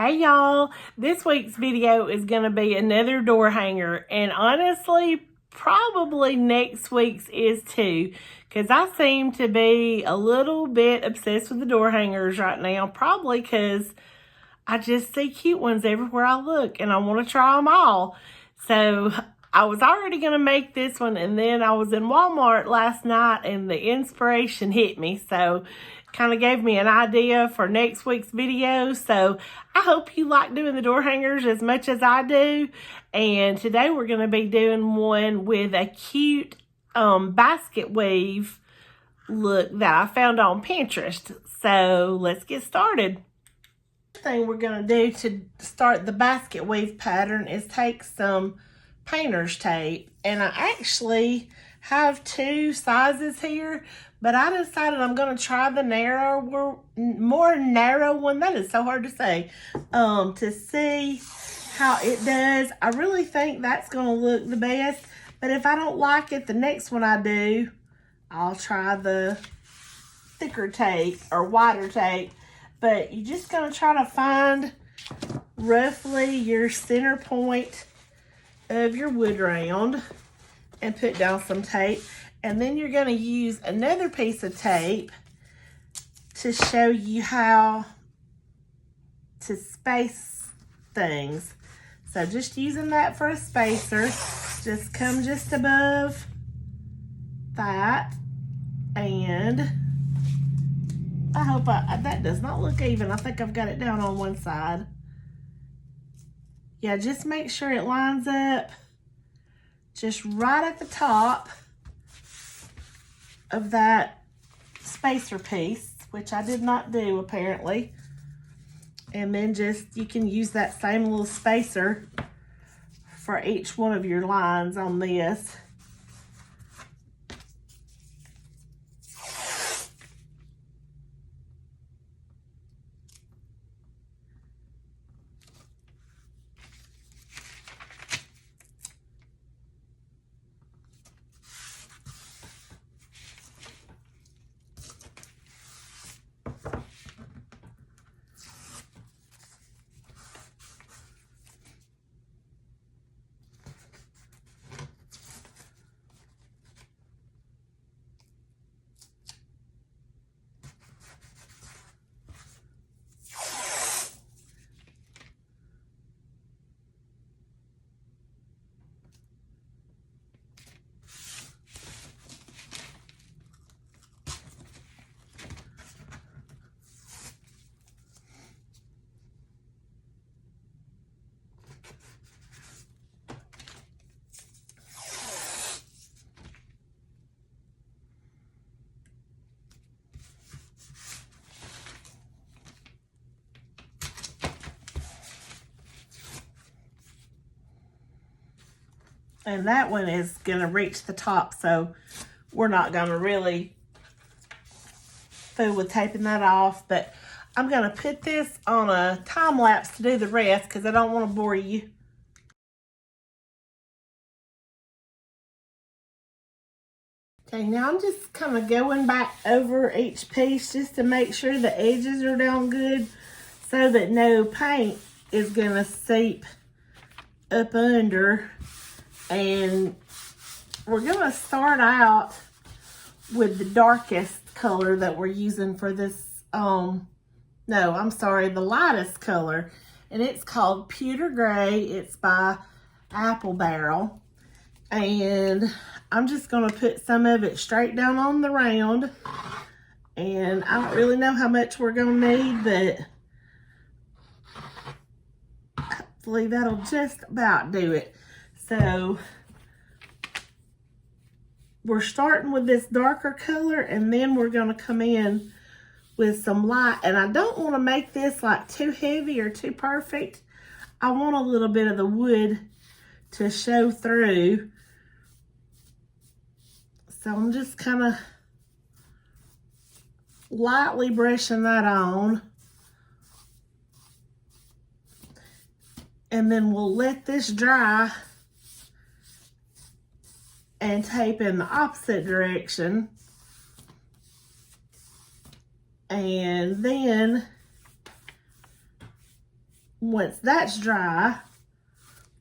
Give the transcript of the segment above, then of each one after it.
Hey y'all, this week's video is going to be another door hanger, and honestly, probably next week's is too, because I seem to be a little bit obsessed with the door hangers right now, probably because I just see cute ones everywhere I look, and I want to try them all. So I was already going to make this one, and then I was in Walmart last night, and the inspiration hit me, so kind of gave me an idea for next week's video. So I hope you like doing the door hangers as much as I do. And today we're going to be doing one with a cute basket weave look that I found on Pinterest. So let's get started. The thing we're going to do to start the basket weave pattern is take some painter's tape, and I actually have two sizes here, but I decided I'm going to try the more narrow one, that is so hard to say, to see how it does. I really think that's going to look the best, but if I don't like it, the next one I do, I'll try the thicker tape or wider tape. But you're just going to try to find roughly your center point of your wood round and put down some tape. And then you're going to use another piece of tape to show you how to space things. So just using that for a spacer, just come just above that, and I hope that does not look even. I think I've got it down on one side. Yeah, just make sure it lines up just right at the top of that spacer piece, which I did not do apparently. And then you can use that same little spacer for each one of your lines on this. And that one is going to reach the top, so we're not going to really fool with taping that off. But I'm going to put this on a time lapse to do the rest because I don't want to bore you. Okay, now I'm just kind of going back over each piece just to make sure the edges are down good so that no paint is going to seep up under. And we're going to start out with the darkest color that we're using for this, the lightest color. And it's called Pewter Gray. It's by Apple Barrel. And I'm just going to put some of it straight down on the round. And I don't really know how much we're going to need, but hopefully that'll just about do it. So we're starting with this darker color, and then we're going to come in with some light. And I don't want to make this like too heavy or too perfect. I want a little bit of the wood to show through. So I'm just kind of lightly brushing that on. And then we'll let this dry and tape in the opposite direction. And then once that's dry,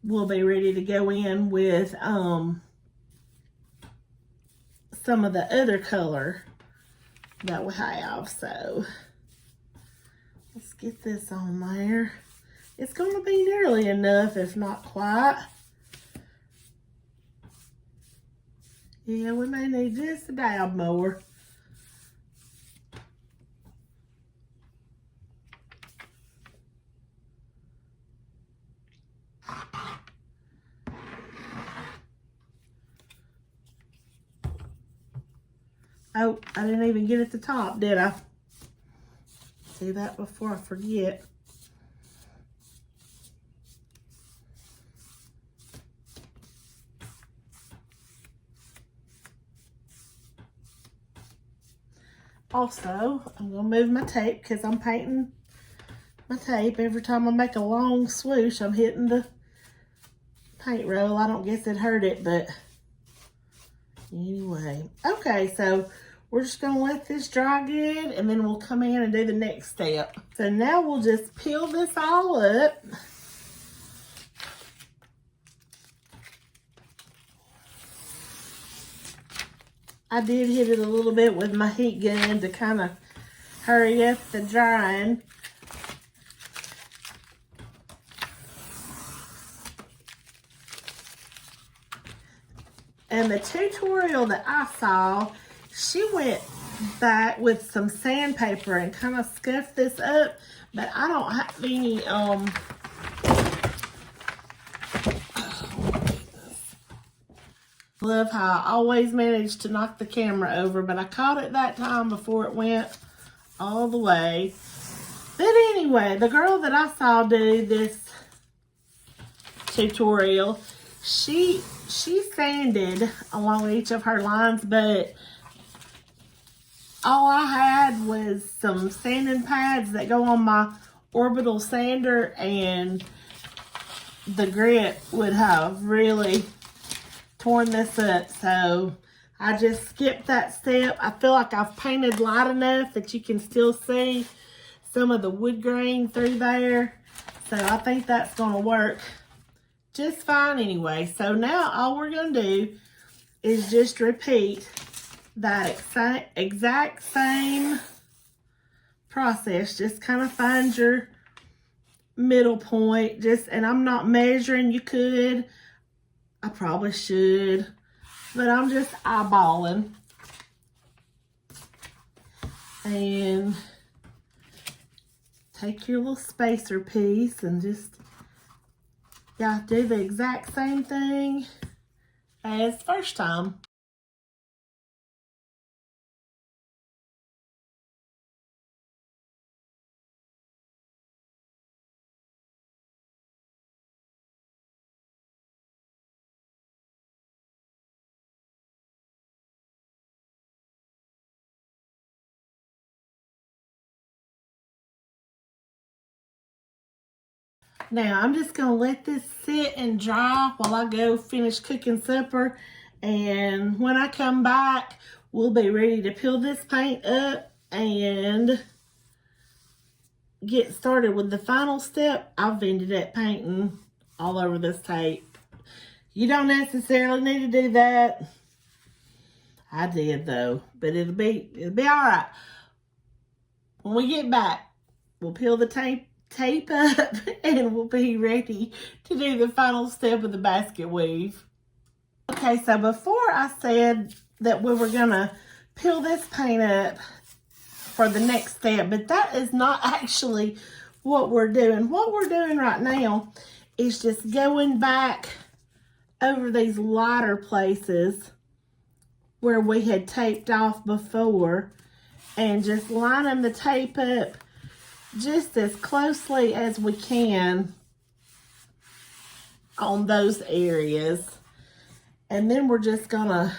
we'll be ready to go in with some of the other color that we have. So let's get this on there. It's going to be nearly enough, if not quite. Yeah, we may need just a dab more. Oh, I didn't even get at the top, did I? See that before I forget. Also, I'm going to move my tape because I'm painting my tape. Every time I make a long swoosh, I'm hitting the paint roll. I don't guess it hurt it, but anyway. Okay, so we're just going to let this dry good, and then we'll come in and do the next step. So now we'll just peel this all up. I did hit it a little bit with my heat gun to kind of hurry up the drying. And the tutorial that I saw, she went back with some sandpaper and kind of scuffed this up, but I don't have any, love how I always manage to knock the camera over, but I caught it that time before it went all the way. But anyway, the girl that I saw do this tutorial, she sanded along each of her lines, but all I had was some sanding pads that go on my orbital sander, and the grit would have really torn this up, so I just skipped that step. I feel like I've painted light enough that you can still see some of the wood grain through there, so I think that's going to work just fine anyway. So now all we're going to do is just repeat that exact same process. Just kind of find your middle point, and I'm not measuring. You could, I probably should, but I'm just eyeballing. And take your little spacer piece and just, yeah, do the exact same thing as first time. Now, I'm just going to let this sit and dry while I go finish cooking supper. And when I come back, we'll be ready to peel this paint up and get started with the final step. I've ended up painting all over this tape. You don't necessarily need to do that. I did though, but it'll be all right. When we get back, we'll peel the tape up and we'll be ready to do the final step of the basket weave. Okay, so before I said that we were gonna peel this paint up for the next step, but that is not actually what we're doing. What we're doing right now is just going back over these lighter places where we had taped off before and just lining the tape up just as closely as we can on those areas. And then we're just gonna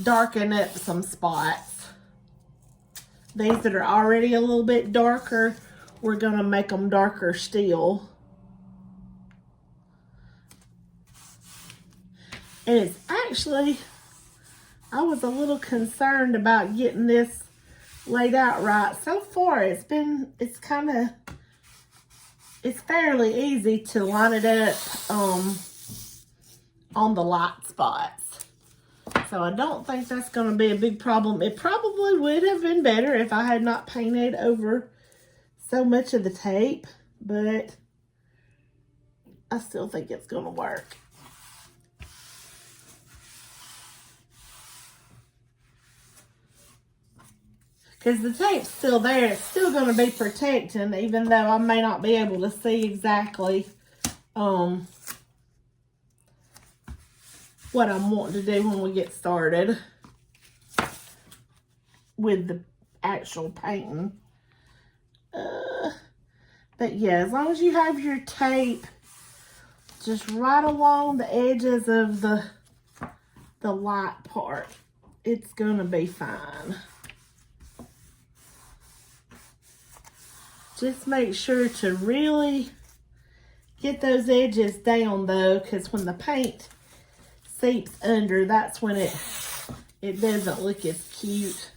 darken up some spots. These that are already a little bit darker, we're gonna make them darker still. And it's actually, I was a little concerned about getting this laid out right. So far, it's it's fairly easy to line it up on the light spots. So I don't think that's going to be a big problem. It probably would have been better if I had not painted over so much of the tape, but I still think it's going to work. Because the tape's still there, it's still going to be protecting, even though I may not be able to see exactly what I'm wanting to do when we get started with the actual painting. But yeah, as long as you have your tape just right along the edges of the light part, it's gonna be fine. Just make sure to really get those edges down though, because when the paint seeps under, that's when it doesn't look as cute.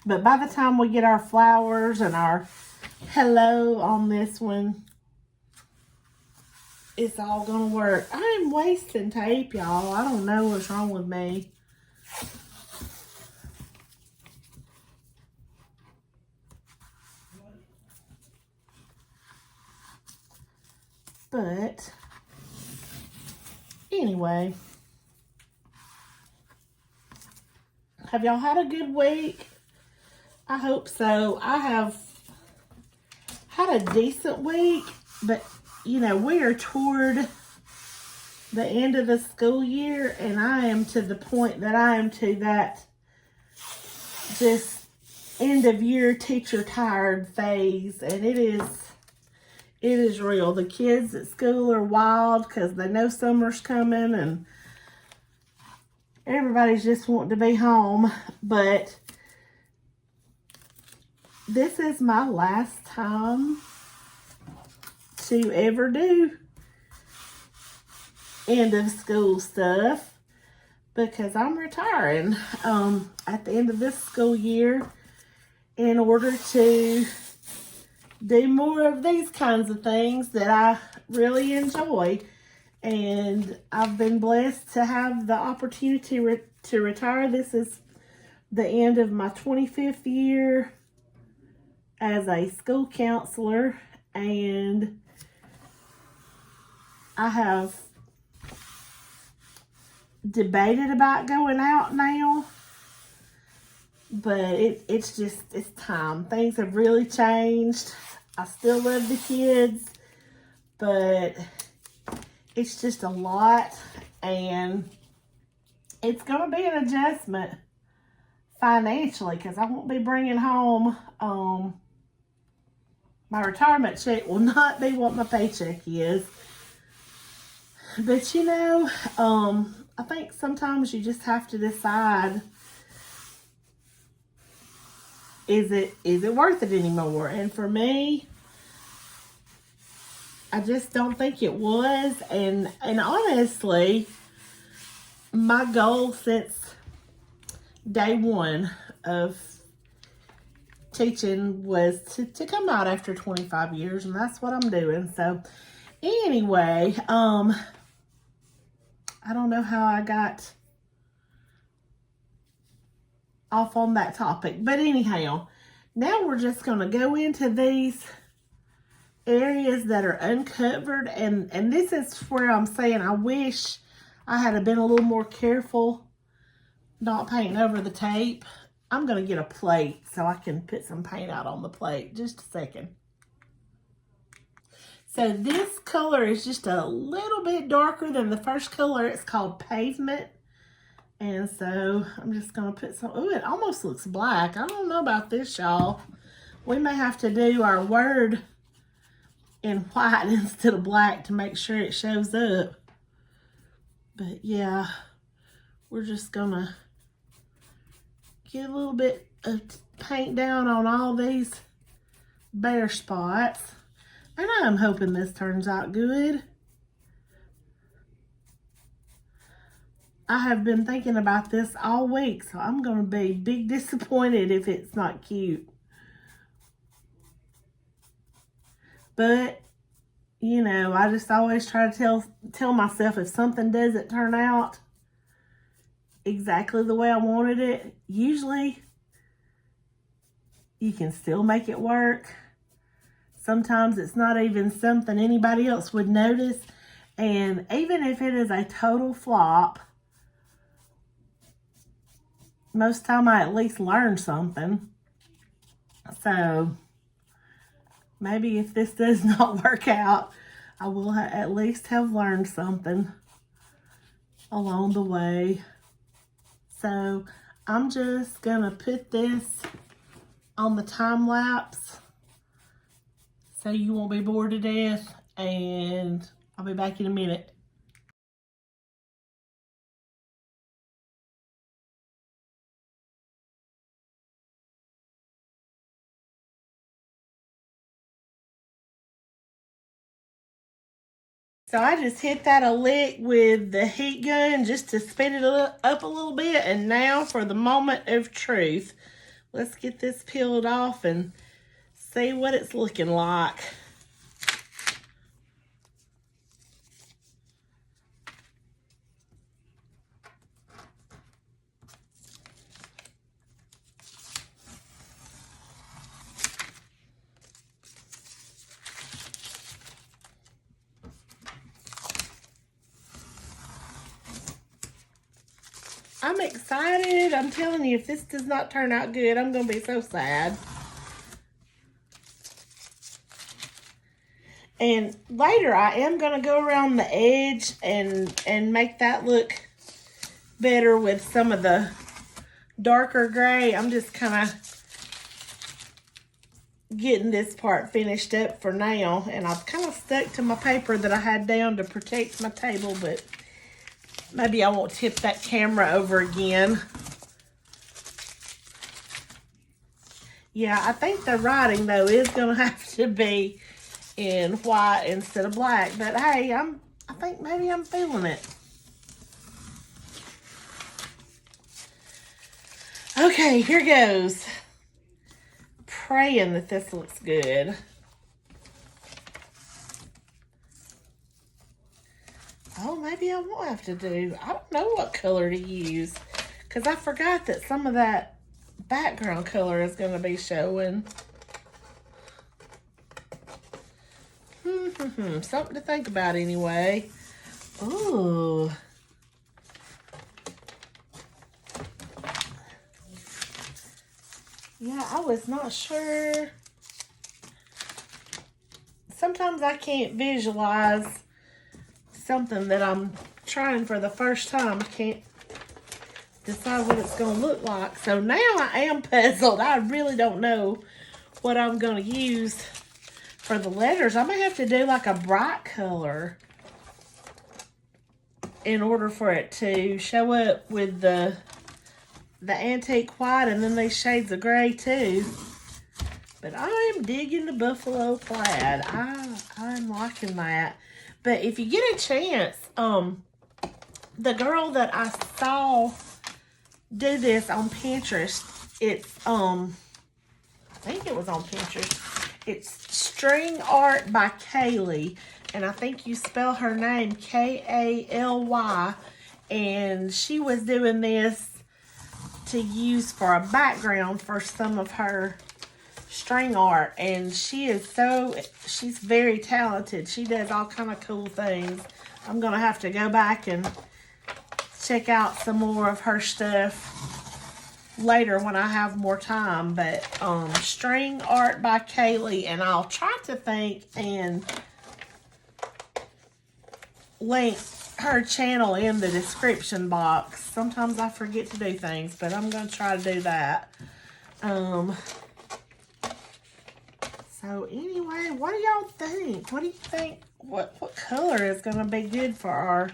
But by the time we get our flowers and our hello on this one, it's all gonna work. I'm wasting tape, y'all. I don't know what's wrong with me. But anyway, have y'all had a good week? I hope so. I have had a decent week, but you know, we are toward the end of the school year, and I am to the point that I am to that just end of year teacher tired phase, and it is real. The kids at school are wild because they know summer's coming and everybody's just wanting to be home. But this is my last time to ever do end of school stuff because I'm retiring at the end of this school year in order to do more of these kinds of things that I really enjoy. And I've been blessed to have the opportunity to retire. This is the end of my 25th year as a school counselor, and I have debated about going out now, but it's time. Things have really changed. I still love the kids, but it's just a lot, and it's going to be an adjustment financially because I won't be bringing home my retirement check will not be what my paycheck is. But you know, I think sometimes you just have to decide, is it worth it anymore? And for me, I just don't think it was. And honestly, my goal since day one of teaching was to come out after 25 years, and that's what I'm doing. So anyway, I don't know how I got off on that topic, but anyhow, now we're just going to go into these areas that are uncovered, and this is where I'm saying I wish I had been a little more careful not painting over the tape. I'm going to get a plate so I can put some paint out on the plate. Just a second. So this color is just a little bit darker than the first color. It's called Pavement. And so I'm just going to put some, oh, it almost looks black. I don't know about this, y'all. We may have to do our word in white instead of black to make sure it shows up. But yeah, we're just going to get a little bit of paint down on all these bare spots. And I'm hoping this turns out good. I have been thinking about this all week, so I'm going to be big disappointed if it's not cute. But, you know, I just always try to tell myself if something doesn't turn out exactly the way I wanted it, usually you can still make it work. Sometimes it's not even something anybody else would notice. And even if it is a total flop, most time I at least learn something. So maybe if this does not work out, I will at least have learned something along the way. So I'm just gonna put this on the time lapse so you won't be bored to death, and I'll be back in a minute. So I just hit that a lick with the heat gun just to speed it up a little bit. And now for the moment of truth. Let's get this peeled off and see what it's looking like. I'm excited. I'm telling you, if this does not turn out good, I'm going to be so sad. And later, I am going to go around the edge and make that look better with some of the darker gray. I'm just kind of getting this part finished up for now. And I've kind of stuck to my paper that I had down to protect my table, but maybe I won't tip that camera over again. Yeah, I think the writing, though, is going to have to be in white instead of black. But, hey, I think maybe I'm feeling it. Okay, here goes. Praying that this looks good. Oh, maybe I won't have to do. I don't know what color to use, because I forgot that some of that background color is going to be showing. Something to think about anyway. Ooh. Yeah, I was not sure. Sometimes I can't visualize something that I'm trying for the first time. I can't decide what it's going to look like. So now I am puzzled. I really don't know what I'm going to use for the letters. I may have to do like a bright color in order for it to show up with the antique white and then these shades of gray too. But I am digging the buffalo plaid. I'm liking that. But if you get a chance, the girl that I saw do this on Pinterest, it's I think it was on Pinterest. It's String Art by Kaylee, and I think you spell her name K-A-L-Y, and she was doing this to use for a background for some of her string art, and she's very talented. She does all kind of cool things. I'm gonna have to go back and check out some more of her stuff later when I have more time. But String Art by Kaylee, and I'll try to think and link her channel in the description box. Sometimes I forget to do things, but I'm gonna try to do that. So anyway, what do y'all think? What do you think? What color is gonna be good for our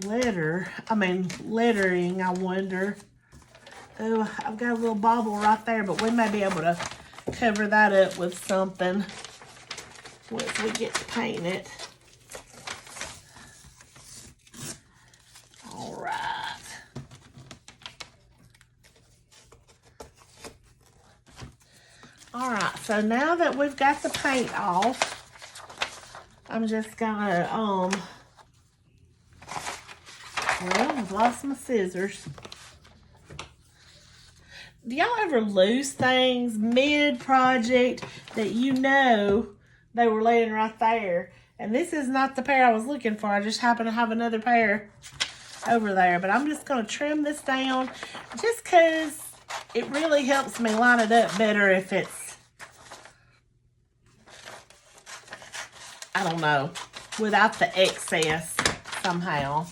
lettering, I wonder. Oh, I've got a little bobble right there, but we may be able to cover that up with something once we get to paint it. So now that we've got the paint off, I'm just gonna, well, I've lost my scissors. Do y'all ever lose things mid-project that you know they were laying right there? And this is not the pair I was looking for. I just happen to have another pair over there. But I'm just going to trim this down just because it really helps me line it up better if it's, I don't know, without the excess somehow.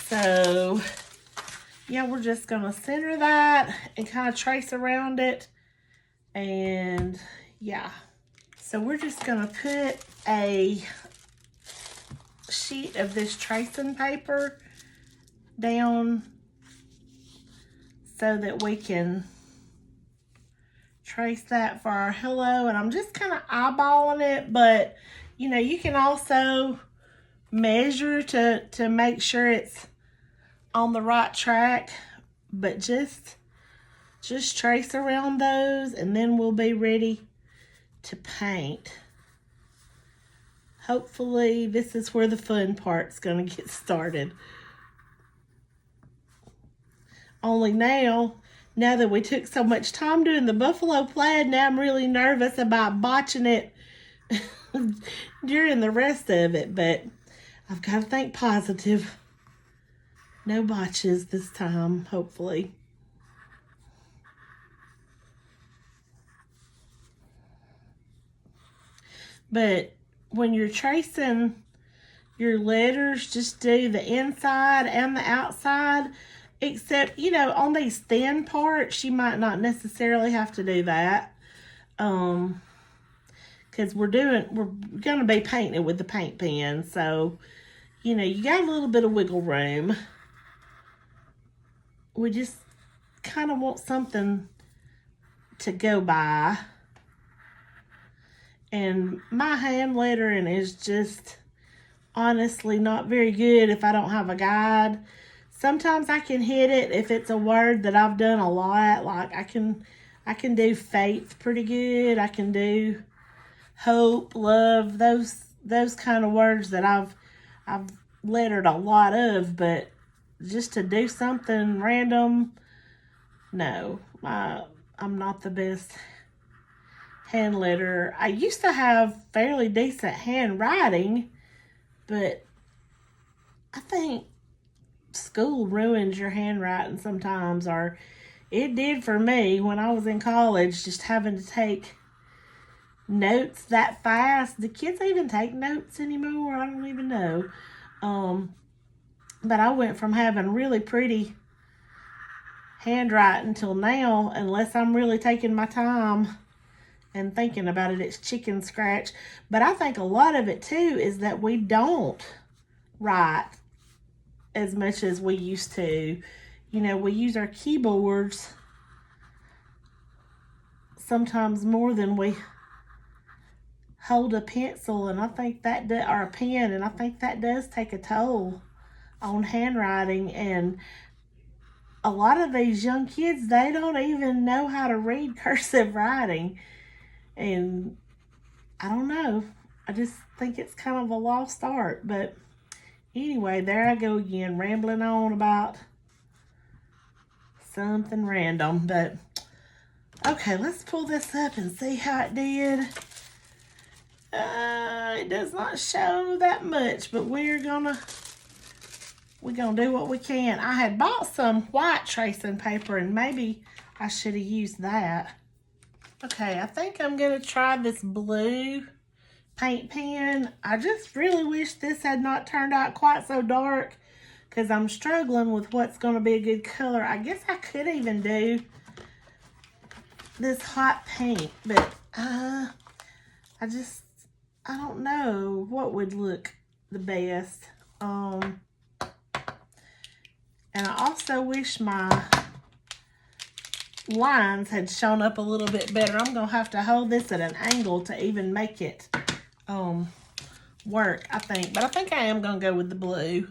So yeah, we're just gonna center that and kind of trace around it. And yeah, so we're just gonna put a sheet of this tracing paper down so that we can trace that for our hello. And I'm just kind of eyeballing it, but you know, you can also measure to make sure it's on the right track, but just trace around those and then we'll be ready to paint. Hopefully this is where the fun part's gonna get started. Only now that we took so much time doing the buffalo plaid, now I'm really nervous about botching it during the rest of it, but I've got to think positive. No botches this time, hopefully. But when you're tracing your letters, just do the inside and the outside. Except, you know, on these thin parts, you might not necessarily have to do that. Because we're going to be painting it with the paint pen. So, you know, you got a little bit of wiggle room. We just kind of want something to go by. And my hand lettering is just honestly not very good if I don't have a guide. Sometimes I can hit it if it's a word that I've done a lot. Like I can do faith pretty good. I can do hope, love, those kind of words that I've lettered a lot of, but just to do something random, no. I'm not the best hand letterer. I used to have fairly decent handwriting, but I think school ruins your handwriting sometimes, or it did for me when I was in college, just having to take notes that fast. Do kids even take notes anymore? I don't even know. But I went from having really pretty handwriting till now, unless I'm really taking my time and thinking about it, it's chicken scratch. But I think a lot of it too is that we don't write as much as we used to. You know, we use our keyboards sometimes more than we hold a pencil, and I think that or a pen, and I think that does take a toll on handwriting. And a lot of these young kids, they don't even know how to read cursive writing. And I don't know, I just think it's kind of a lost art. But anyway, there I go again, rambling on about something random. But okay, let's pull this up and see how it did. It does not show that much, but we're gonna do what we can. I had bought some white tracing paper, and maybe I should have used that. Okay, I think I'm gonna try this blue paint pen. I just really wish this had not turned out quite so dark, because I'm struggling with what's gonna be a good color. I guess I could even do this hot pink, but I don't know what would look the best. And I also wish my lines had shown up a little bit better. I'm gonna have to hold this at an angle to even make it work, I think. But I think I am gonna go with the blue.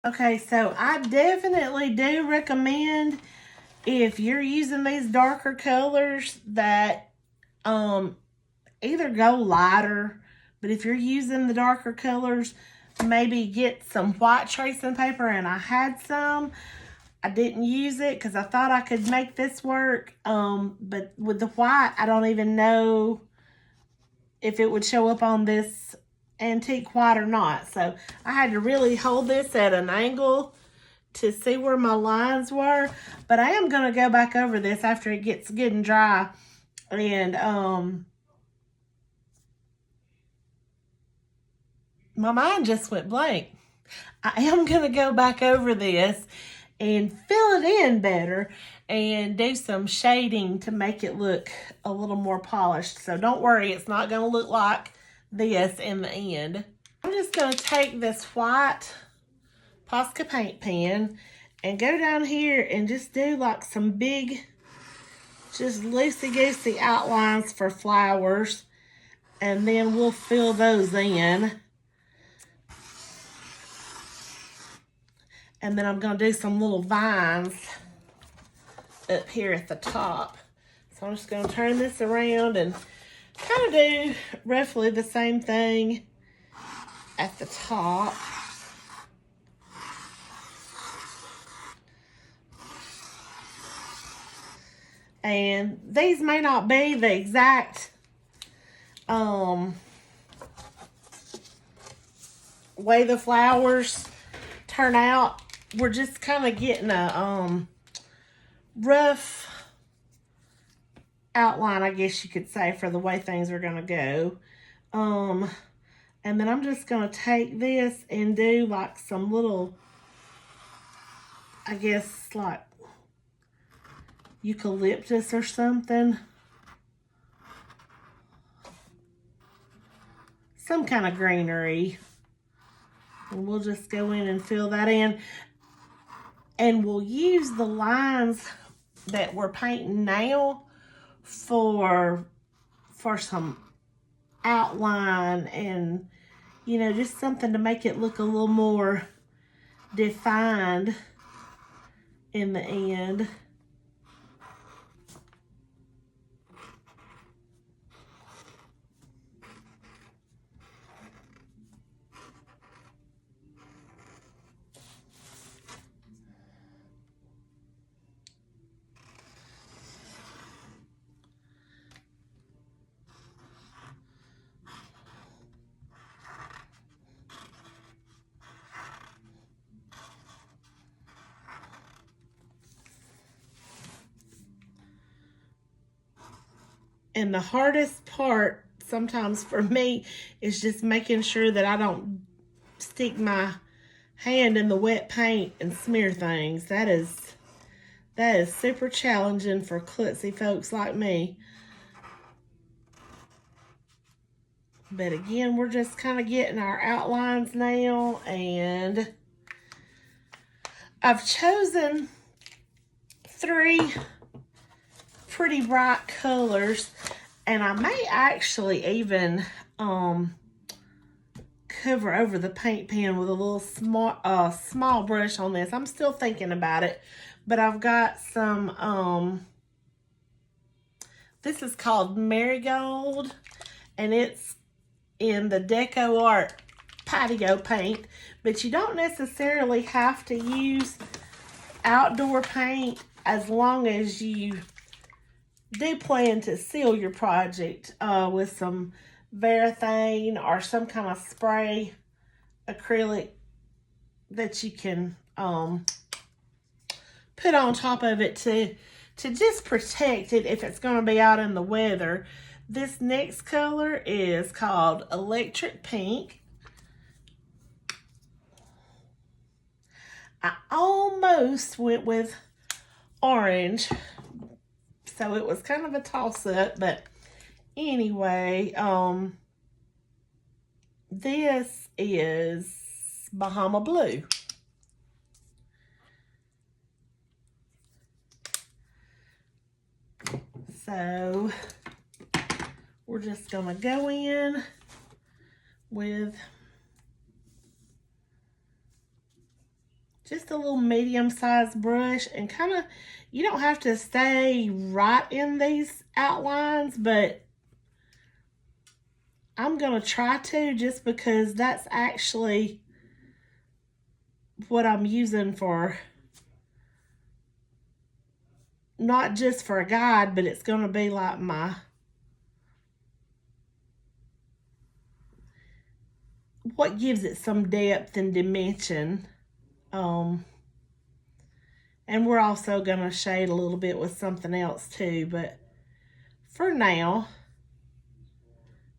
Okay, so I definitely do recommend, if you're using these darker colors, that either go lighter, but if you're using the darker colors, maybe get some white tracing paper. And I had some. I didn't use it because I thought I could make this work. But with the white, I don't even know if it would show up on this antique white or not. So I had to really hold this at an angle to see where my lines were. But I am going to go back over this after it gets good and dry. And my mind just went blank. I am going to go back over this and fill it in better and do some shading to make it look a little more polished. So don't worry, it's not going to look like this in the end. I'm just going to take this white Posca paint pen and go down here and just do like some big, just loosey-goosey outlines for flowers. And then we'll fill those in. And then I'm going to do some little vines up here at the top. So I'm just going to turn this around and kind of do roughly the same thing at the top. And these may not be the exact way the flowers turn out. We're just kind of getting a rough outline, I guess you could say, for the way things are going to go. And then I'm just going to take this and do like some little, I guess, like eucalyptus or something. Some kind of greenery. And we'll just go in and fill that in. And we'll use the lines that we're painting now for some outline and, you know, just something to make it look a little more defined in the end. And the hardest part sometimes for me is just making sure that I don't stick my hand in the wet paint and smear things. That is super challenging for klutzy folks like me. But again, we're just kind of getting our outlines now, and I've chosen 3 pretty bright colors, and I may actually even cover over the paint pen with a little small brush on this. I'm still thinking about it, but I've got some this is called Marigold, and it's in the Deco Art patio paint, but you don't necessarily have to use outdoor paint as long as you do plan to seal your project with some Varathane or some kind of spray acrylic that you can put on top of it to just protect it if it's going to be out in the weather. This next color is called Electric Pink. I almost went with orange, so it was kind of a toss-up, but anyway, this is Bahama Blue. So we're just gonna go in with just a little medium-sized brush, and kind of, you don't have to stay right in these outlines, but I'm going to try to, just because that's actually what I'm using for, not just for a guide, but it's going to be like what gives it some depth and dimension. And we're also going to shade a little bit with something else too, but for now,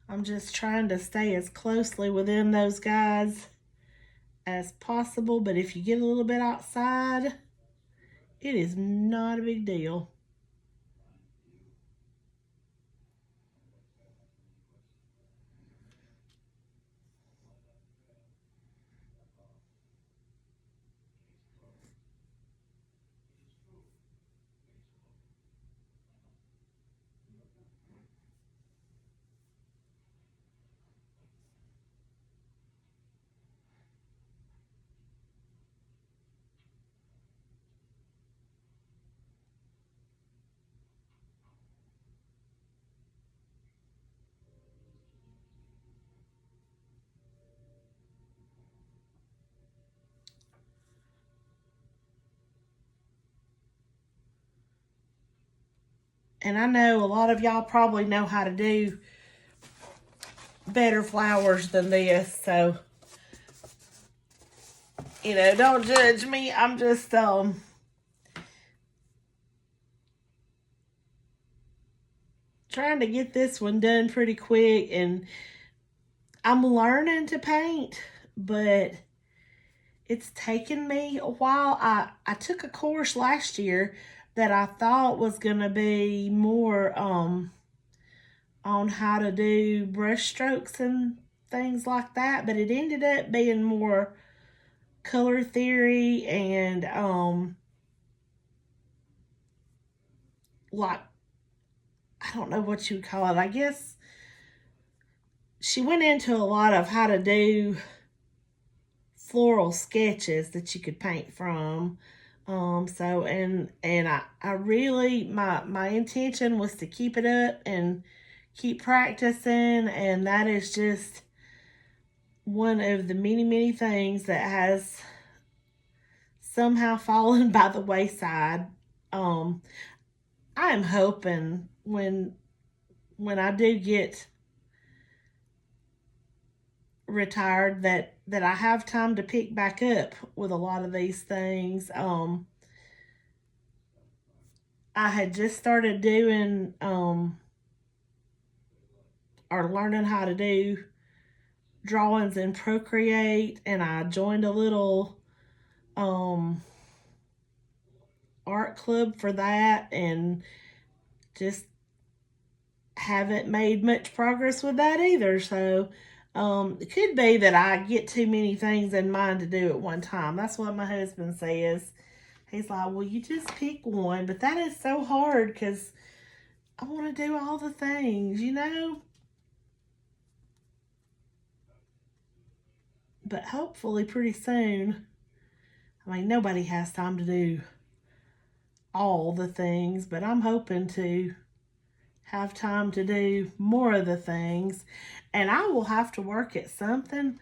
I'm just trying to stay as closely within those guys as possible, but if you get a little bit outside, it is not a big deal. And I know a lot of y'all probably know how to do better flowers than this, so, you know, don't judge me. I'm just trying to get this one done pretty quick, and I'm learning to paint, but it's taken me a while. I took a course last year that I thought was going to be more on how to do brush strokes and things like that, but it ended up being more color theory and like, I don't know what you would call it. I guess she went into a lot of how to do floral sketches that you could paint from. So and I really, my intention was to keep it up and keep practicing, and that is just one of the many things that has somehow fallen by the wayside. I am hoping when I do get retired that I have time to pick back up with a lot of these things. I had just started doing or learning how to do drawings in Procreate, and I joined a little art club for that, and just haven't made much progress with that either. So it could be that I get too many things in mind to do at one time. That's what my husband says. He's like, well, you just pick one. But that is so hard because I want to do all the things, you know? But hopefully pretty soon, I mean, nobody has time to do all the things, but I'm hoping to have time to do more of the things. And I will have to work at something,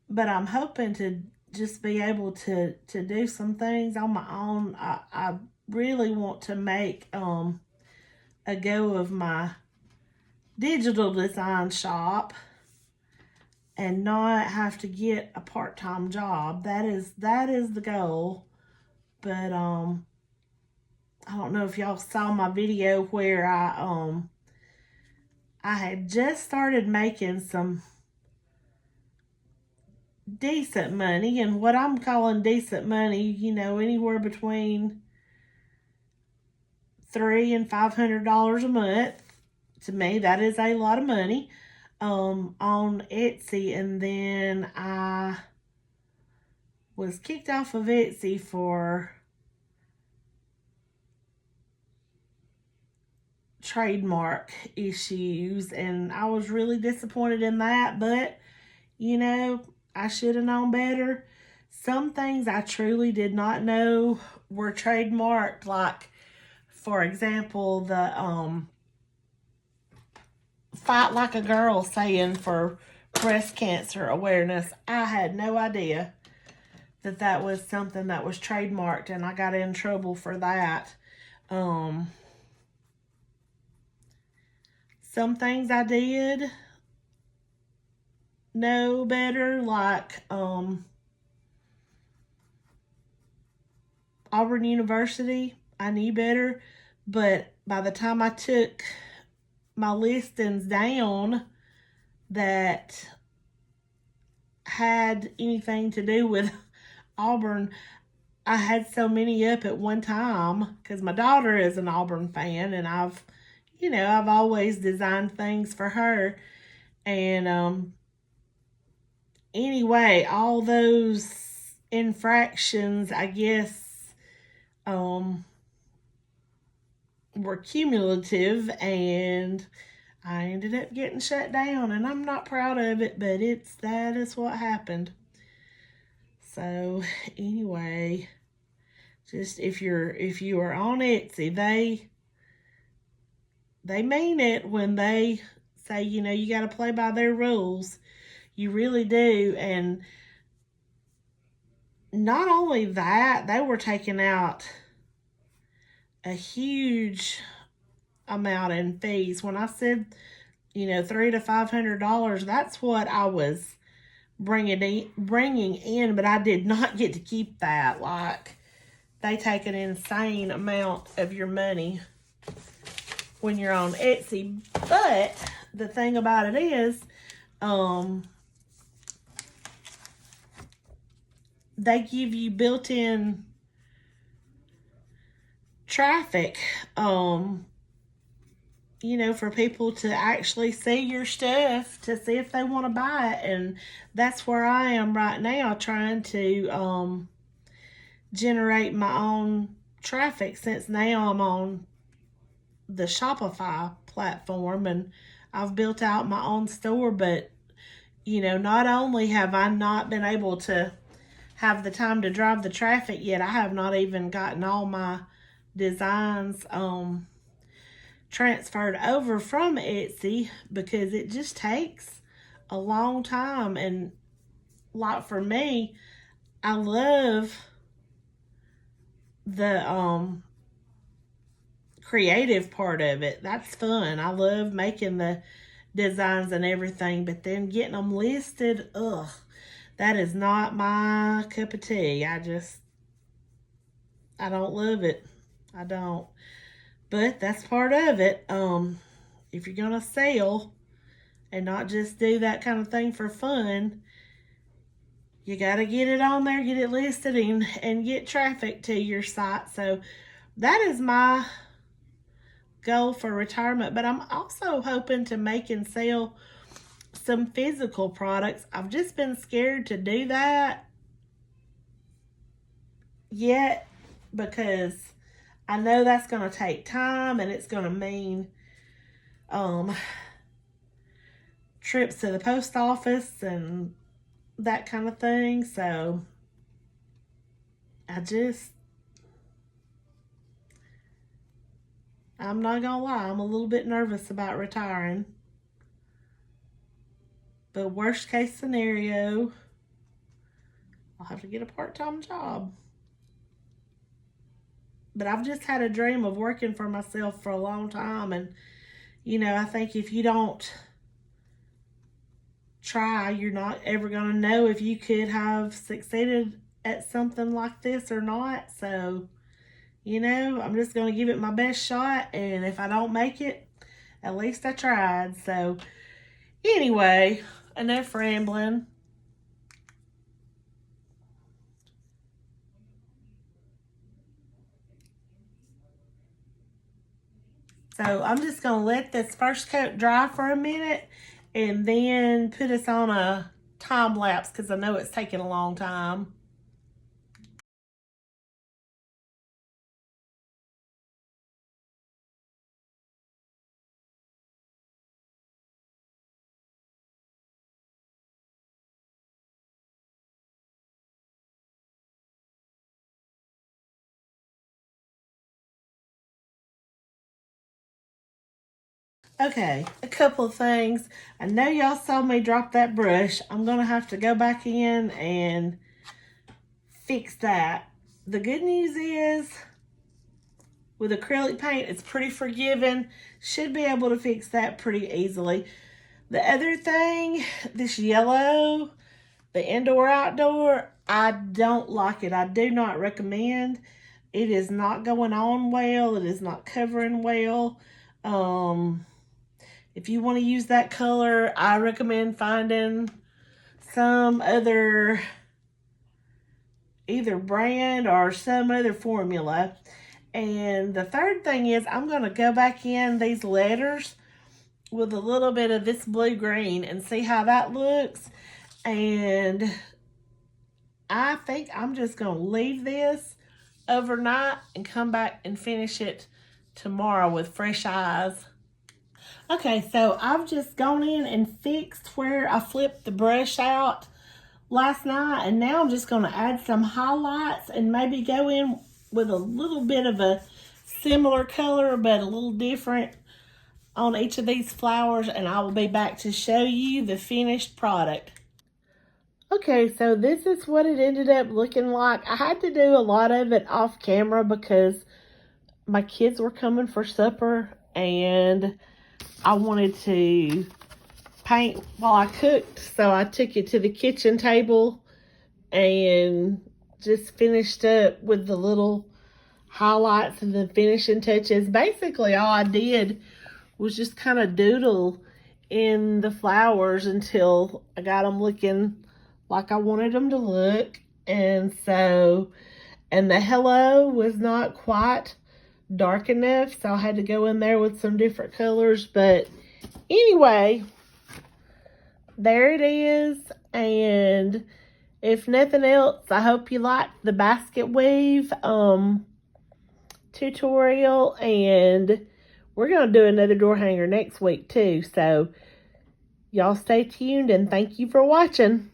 but I'm hoping to just be able to do some things on my own. I really want to make a go of my digital design shop and not have to get a part-time job. That is the goal. But I don't know if y'all saw my video where I had just started making some decent money, and what I'm calling decent money, you know, anywhere between $300 and $500 a month. To me, that is a lot of money on Etsy. And then I was kicked off of Etsy for trademark issues, and I was really disappointed in that, but you know, I should have known better. Some things I truly did not know were trademarked, like, for example, the Fight Like a Girl saying for breast cancer awareness. I had no idea that that was something that was trademarked, and I got in trouble for that. Some things I did know better, like Auburn University. I knew better, but by the time I took my listings down that had anything to do with Auburn, I had so many up at one time because my daughter is an Auburn fan, and I've always designed things for her. And anyway, all those infractions, I guess, were cumulative, and I ended up getting shut down, and I'm not proud of it, but that is what happened. So anyway, just if you are on Etsy, they mean it when they say, you got to play by their rules. You really do. And not only that, they were taking out a huge amount in fees. When I said, $300 to $500, that's what I was bringing in, but I did not get to keep that. Like, they take an insane amount of your money when you're on Etsy. But the thing about it is, they give you built-in traffic, for people to actually see your stuff, to see if they want to buy it. And that's where I am right now, trying to generate my own traffic, since now I'm on the Shopify platform and I've built out my own store. But not only have I not been able to have the time to drive the traffic yet, I have not even gotten all my designs transferred over from Etsy, because it just takes a long time. And like, for me, I love the creative part of it. That's fun. I love making the designs and everything, but then getting them listed, that is not my cup of tea. I don't love it. I don't. But that's part of it. If you're gonna sell and not just do that kind of thing for fun, you gotta get it on there, get it listed, and get traffic to your site. So that is my goal for retirement. But I'm also hoping to make and sell some physical products. I've just been scared to do that yet, because I know that's going to take time, and it's going to mean trips to the post office and that kind of thing. So I'm not going to lie, I'm a little bit nervous about retiring. But worst case scenario, I'll have to get a part-time job. But I've just had a dream of working for myself for a long time. And, I think if you don't try, you're not ever going to know if you could have succeeded at something like this or not. So, I'm just going to give it my best shot. And if I don't make it, at least I tried. So, anyway, enough rambling. So I'm just going to let this first coat dry for a minute and then put us on a time lapse, because I know it's taking a long time. Okay, a couple of things. I know y'all saw me drop that brush. I'm going to have to go back in and fix that. The good news is, with acrylic paint, it's pretty forgiving. Should be able to fix that pretty easily. The other thing, this yellow, the indoor-outdoor, I don't like it. I do not recommend. It is not going on well. It is not covering well. If you want to use that color, I recommend finding some other, either brand or some other formula. And the third thing is, I'm going to go back in these letters with a little bit of this blue-green and see how that looks. And I think I'm just going to leave this overnight and come back and finish it tomorrow with fresh eyes. Okay, so I've just gone in and fixed where I flipped the brush out last night, and now I'm just going to add some highlights and maybe go in with a little bit of a similar color but a little different on each of these flowers, and I will be back to show you the finished product. Okay, so this is what it ended up looking like. I had to do a lot of it off camera because my kids were coming for supper and I wanted to paint while I cooked. So I took it to the kitchen table and just finished up with the little highlights and the finishing touches. Basically, all I did was just kind of doodle in the flowers until I got them looking like I wanted them to look. And so, and the hello was not quite dark enough, so I had to go in there with some different colors. But anyway, there it is. And if nothing else, I hope you liked the basket weave tutorial, and we're going to do another door hanger next week too. So y'all stay tuned, and thank you for watching.